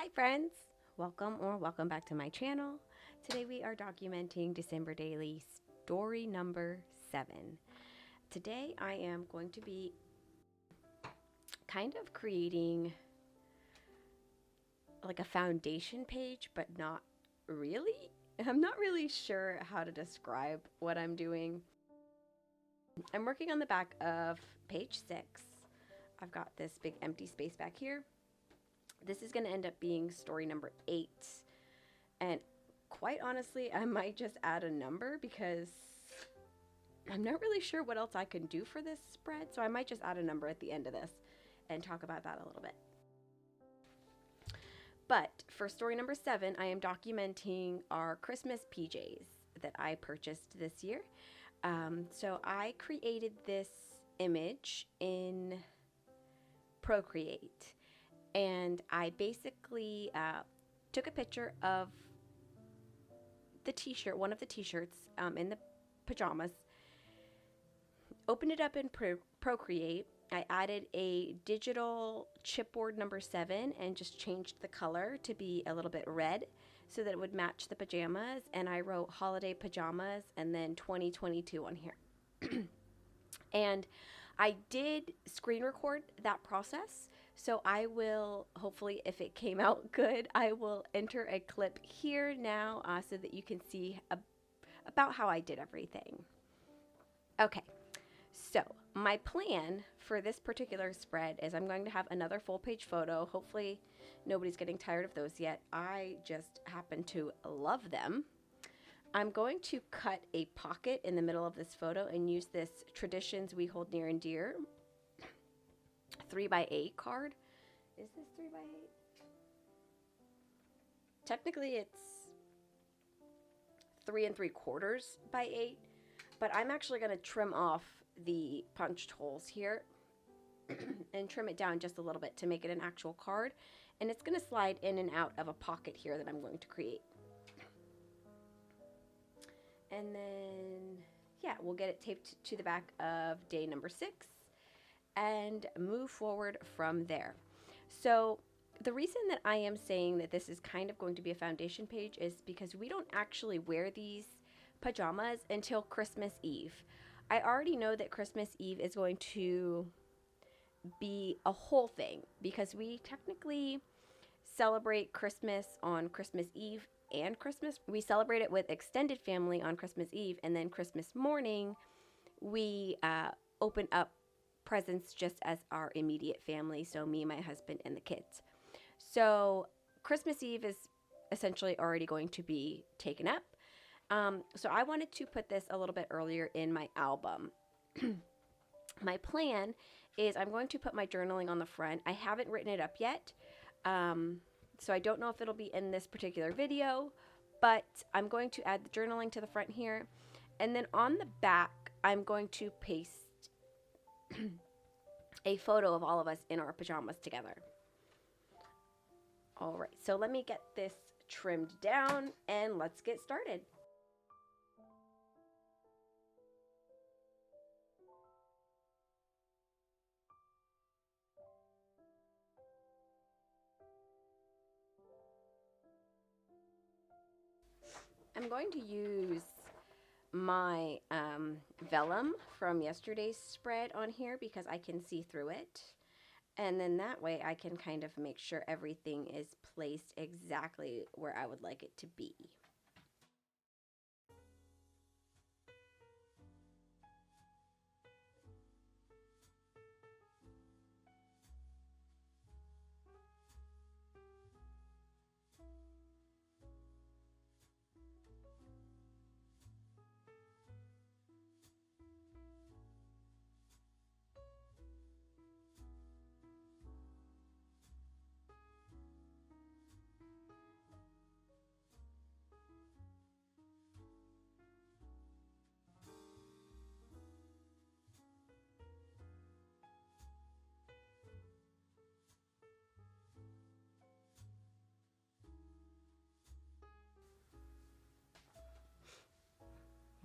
Hi friends! Welcome back to my channel. Today we are documenting December Daily story number 7. Today I am going to be kind of creating like a foundation page, but not really. I'm not really sure how to describe what I'm doing. I'm working on the back of page 6. I've got this big empty space back here. This is going to end up being story number 8. And quite honestly, I might just add a number because I'm not really sure what else I can do for this spread. So I might just add a number at the end of this and talk about that a little bit. But for story number 7, I am documenting our Christmas PJs that I purchased this year. So I created this image in Procreate. And I basically took a picture of the t-shirt, one of the t-shirts in the pajamas, opened it up in Procreate. I added a digital chipboard number 7 and just changed the color to be a little bit red so that it would match the pajamas. And I wrote Holiday Pajamas and then 2022 on here. And I did screen record that process. So I will, hopefully if it came out good, I will enter a clip here now so that you can see about how I did everything. Okay, so my plan for this particular spread is I'm going to have another full page photo. Hopefully nobody's getting tired of those yet. I just happen to love them. I'm going to cut a pocket in the middle of this photo and use this Traditions We Hold Near and Dear 3x8 card. Is this 3x8? Technically it's 3 3/4 by 8, but I'm actually going to trim off the punched holes here and trim it down just a little bit to make it an actual card. And it's going to slide in and out of a pocket here that I'm going to create. And then, yeah, we'll get it taped to the back of day number 6 and move forward from there. So the reason that I am saying that this is kind of going to be a foundation page is because we don't actually wear these pajamas until Christmas Eve. I already know that Christmas Eve is going to be a whole thing because we technically celebrate Christmas on Christmas Eve and Christmas. We celebrate it with extended family on Christmas Eve, and then Christmas morning we open up presents just as our immediate family, so me, my husband, and the kids. So Christmas Eve is essentially already going to be taken up. So I wanted to put this a little bit earlier in my album. My plan is I'm going to put my journaling on the front. I haven't written it up yet. So I don't know if it'll be in this particular video, but I'm going to add the journaling to the front here. And then on the back, I'm going to paste a photo of all of us in our pajamas together. All right, so let me get this trimmed down and let's get started. I'm going to use my vellum from yesterday's spread on here because I can see through it. And then that way I can kind of make sure everything is placed exactly where I would like it to be.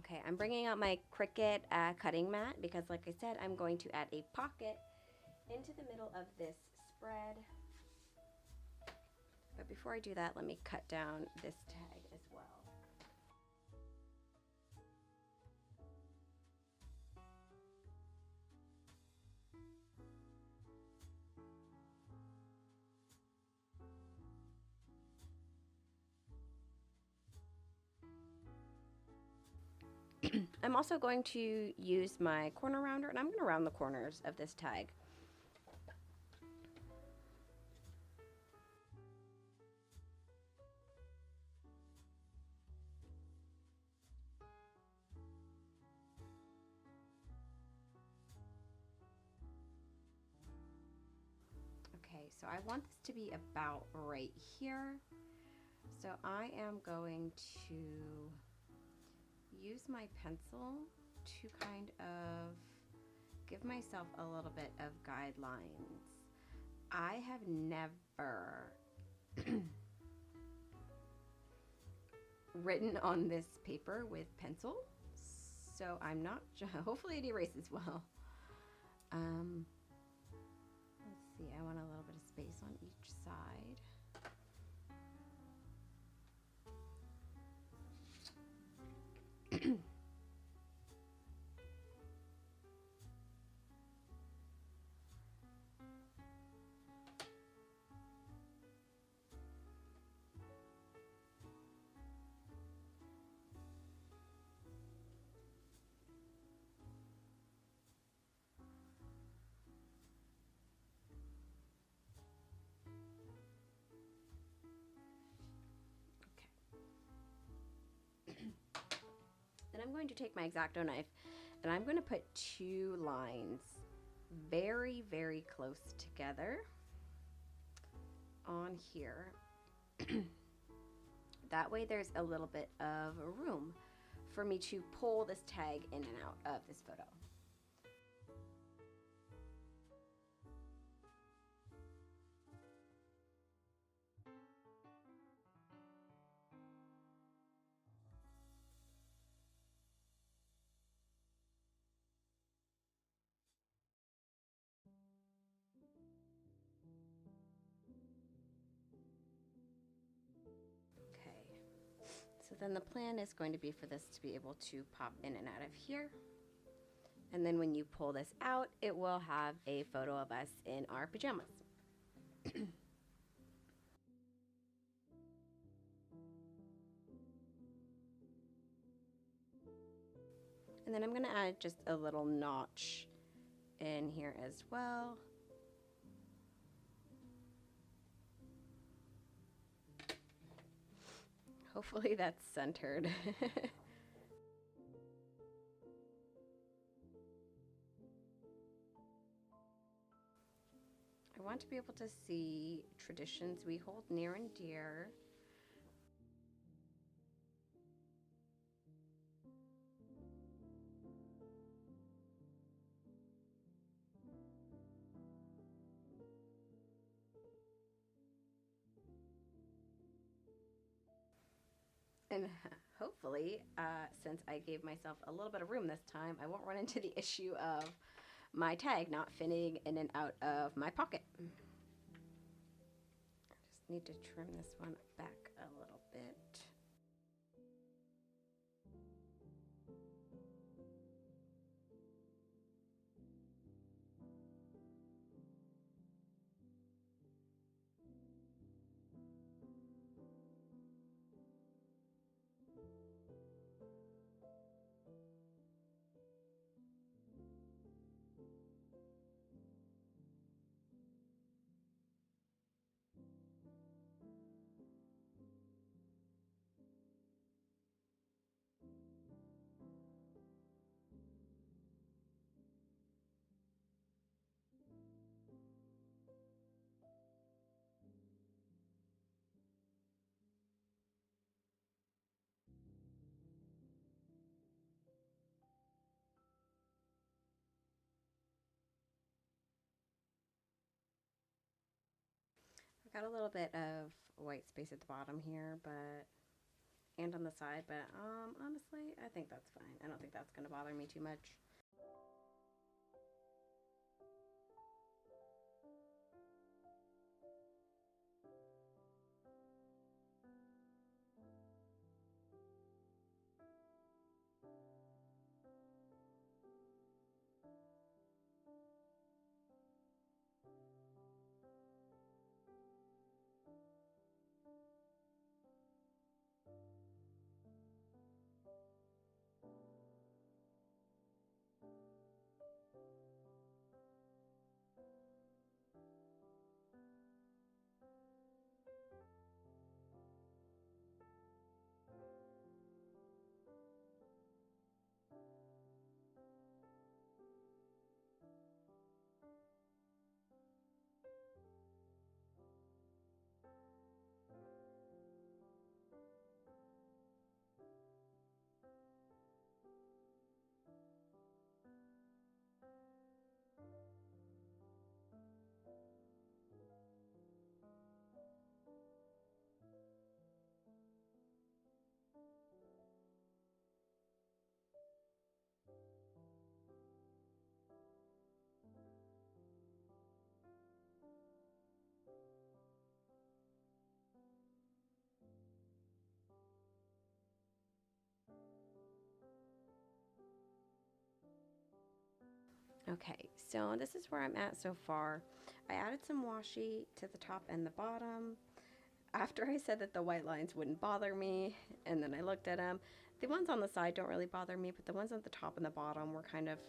Okay, I'm bringing out my Cricut cutting mat because, like I said, I'm going to add a pocket into the middle of this spread by But before I do that, let me cut down this tag as well. I'm also going to use my corner rounder, and I'm going to round the corners of this tag. Okay, so I want this to be about right here. So I am going to use my pencil to kind of give myself a little bit of guidelines. I have never written on this paper with pencil, so I'm not sure. Hopefully it erases well. Let's see, I want a little bit of space on each side. Then I'm going to take my X-Acto knife and I'm going to put two lines very, very close together on here. That way there's a little bit of room for me to pull this tag in and out of this photo. So then the plan is going to be for this to be able to pop in and out of here. And then when you pull this out, it will have a photo of us in our pajamas. And then I'm going to add just a little notch in here as well. Hopefully that's centered. I want to be able to see traditions we hold near and dear. And hopefully, since I gave myself a little bit of room this time, I won't run into the issue of my tag not fitting in and out of my pocket. I just need to trim this one back a little bit. Got a little bit of white space at the bottom here, and on the side, but honestly, I think that's fine. I don't think that's going to bother me too much. Okay, so this is where I'm at so far. I added some washi to the top and the bottom. After I said that the white lines wouldn't bother me, and then I looked at them, the ones on the side don't really bother me, but the ones at the top and the bottom were kind of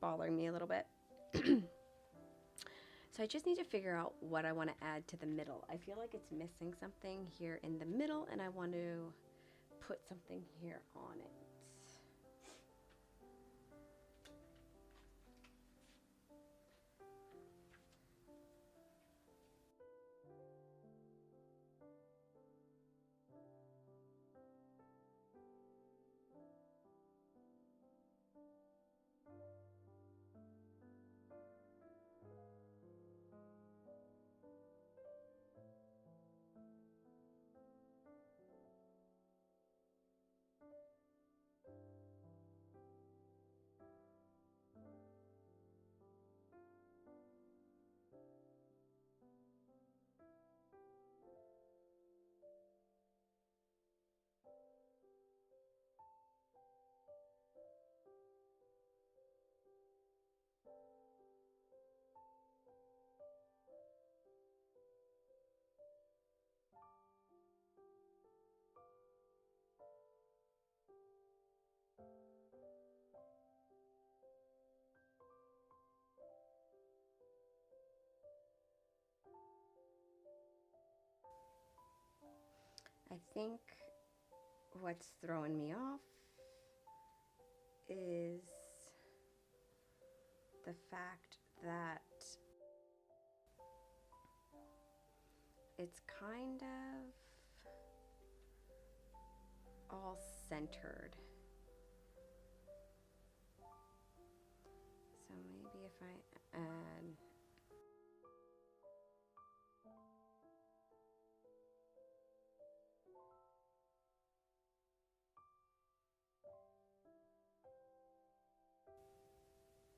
bothering me a little bit. So I just need to figure out what I want to add to the middle. I feel like it's missing something here in the middle, and I want to put something here on it. I think what's throwing me off is the fact that it's kind of all centered. So maybe if I add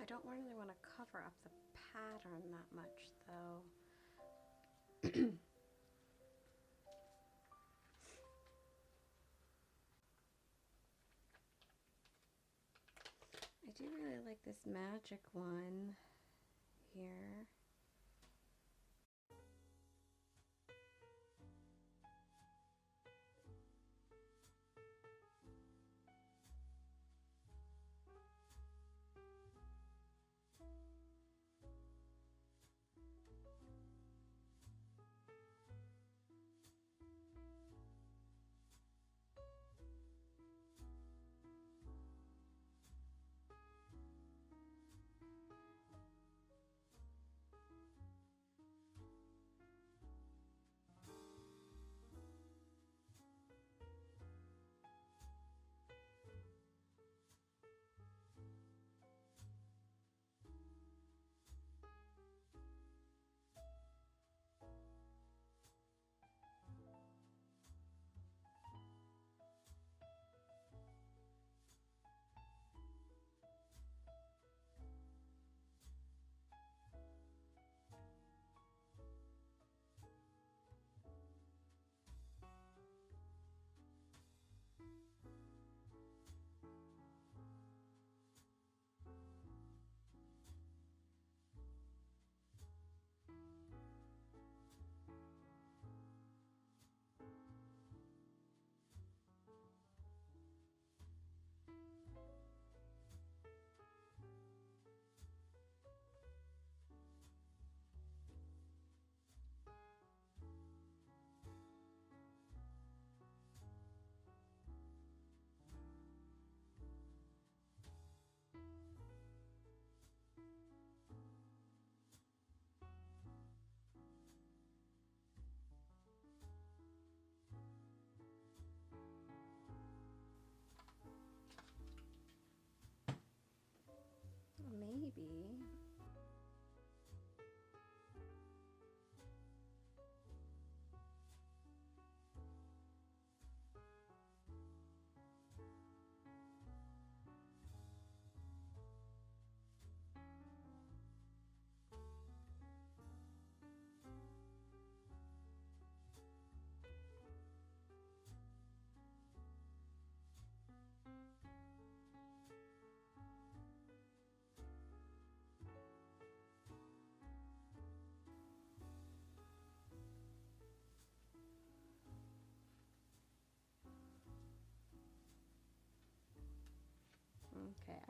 I don't really want to cover up the pattern that much though. I do really like this magic one here.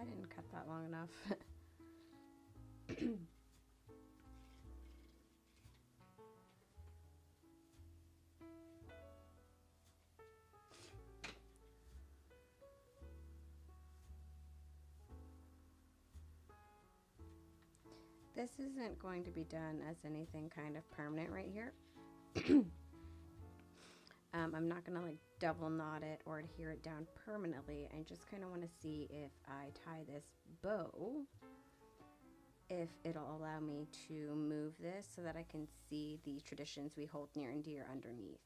I didn't cut that long enough. This isn't going to be done as anything kind of permanent right here. I'm not going to like double knot it or adhere it down permanently. I just kind of want to see if I tie this bow, if it'll allow me to move this so that I can see the traditions we hold near and dear underneath.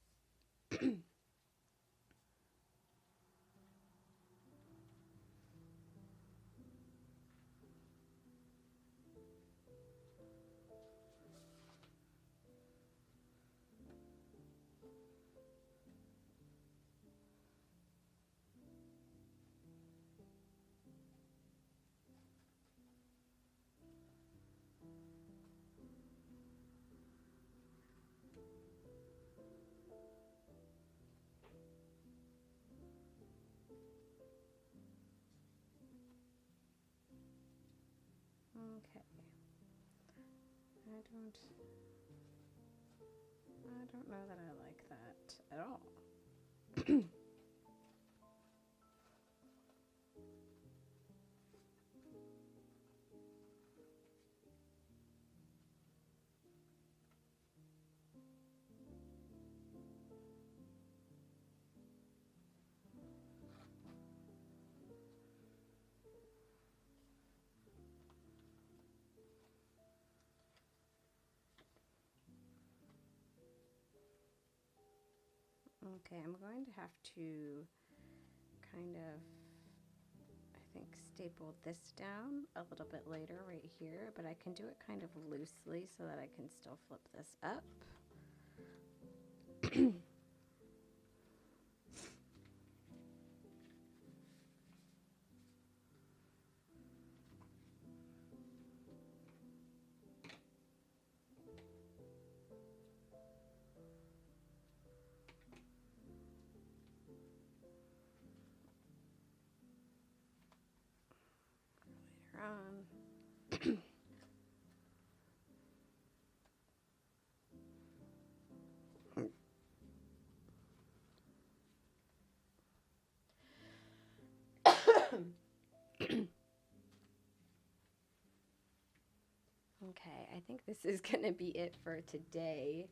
Okay. I don't know that I like that at all. Okay, I'm going to have to kind of, I think, staple this down a little bit later right here, but I can do it kind of loosely so that I can still flip this up. Okay, I think this is going to be it for today.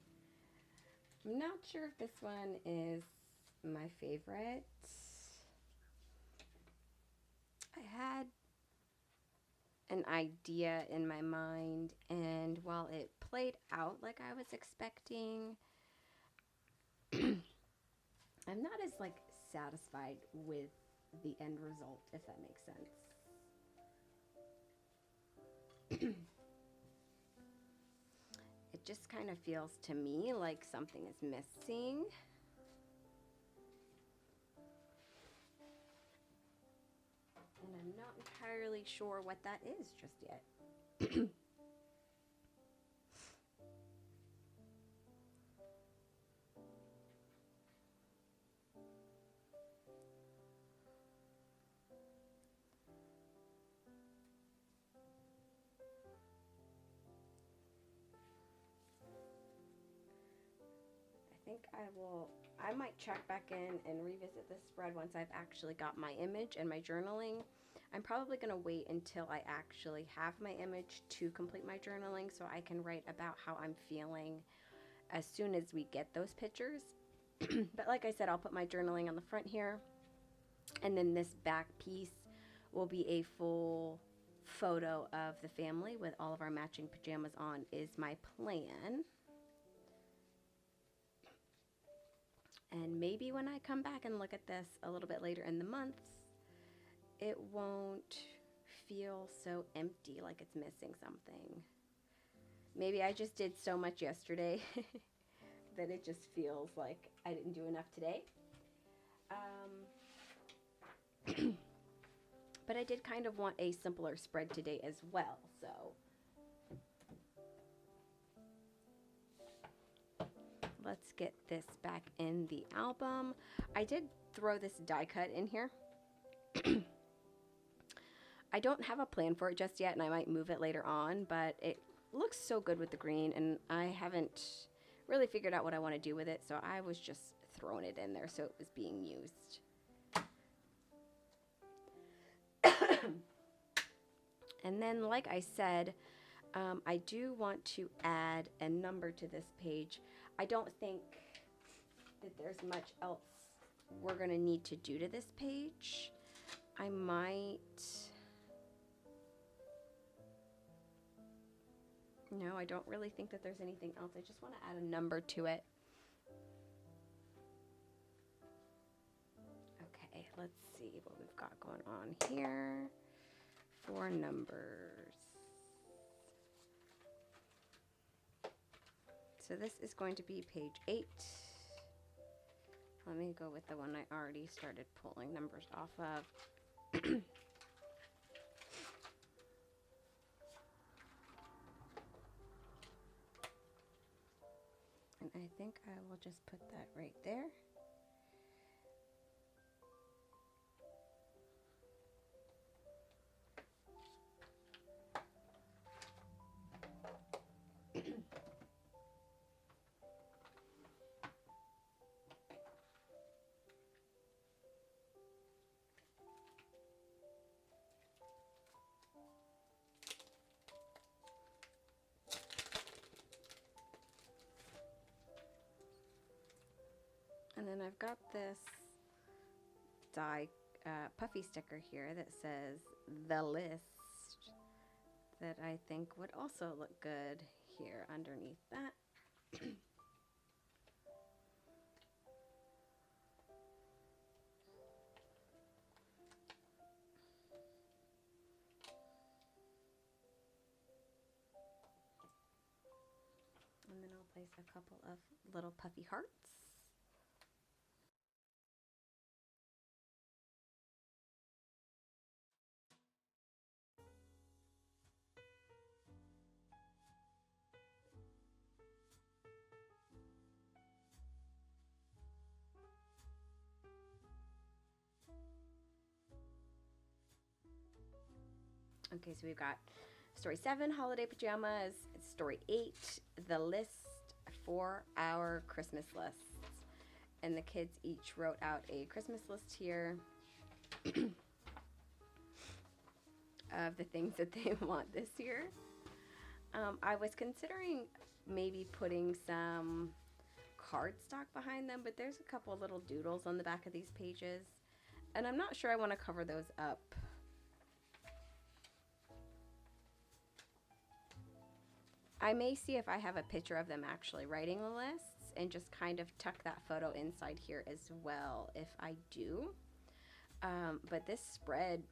I'm not sure if this one is my favorite. I had an idea in my mind, and while it played out like I was expecting, I'm not as like satisfied with the end result, if that makes sense. It just kind of feels to me like something is missing. And I'm not entirely sure what that is just yet. I might check back in and revisit this spread once I've actually got my image and my journaling. I'm probably going to wait until I actually have my image to complete my journaling so I can write about how I'm feeling as soon as we get those pictures. But like I said, I'll put my journaling on the front here, and then this back piece will be a full photo of the family with all of our matching pajamas on, is my plan. And maybe when I come back and look at this a little bit later in the month, it won't feel so empty, like it's missing something. Maybe I just did so much yesterday that it just feels like I didn't do enough today. But I did kind of want a simpler spread today as well, so let's get this back in the album. I did throw this die cut in here. I don't have a plan for it just yet, and I might move it later on, but it looks so good with the green, and I haven't really figured out what I want to do with it, so I was just throwing it in there so it was being used. And then, like I said, I do want to add a number to this page. I don't think that there's much else we're going to need to do to this page. I might... No, I don't really think that there's anything else. I just want to add a number to it. Okay, let's see what we've got going on here. 4 numbers. So this is going to be page 8. Let me go with the one I already started pulling numbers off of. And I think I will just put that right there. And then I've got this die puffy sticker here that says the list that I think would also look good here underneath that. And then I'll place a couple of little puffy hearts. Okay, so we've got story 7, Holiday Pajamas, story 8, the list for our Christmas lists. And the kids each wrote out a Christmas list here of the things that they want this year. I was considering maybe putting some cardstock behind them, but there's a couple little doodles on the back of these pages, and I'm not sure I want to cover those up. I may see if I have a picture of them actually writing the lists and just kind of tuck that photo inside here as well if I do. But this spread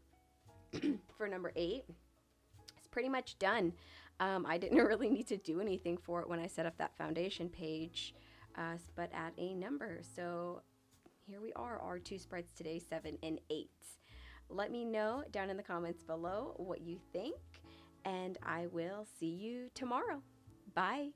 for number 8 is pretty much done. I didn't really need to do anything for it when I set up that foundation page, but add a number. So here we are, our 2 spreads today, 7 and 8. Let me know down in the comments below what you think, and I will see you tomorrow. Bye.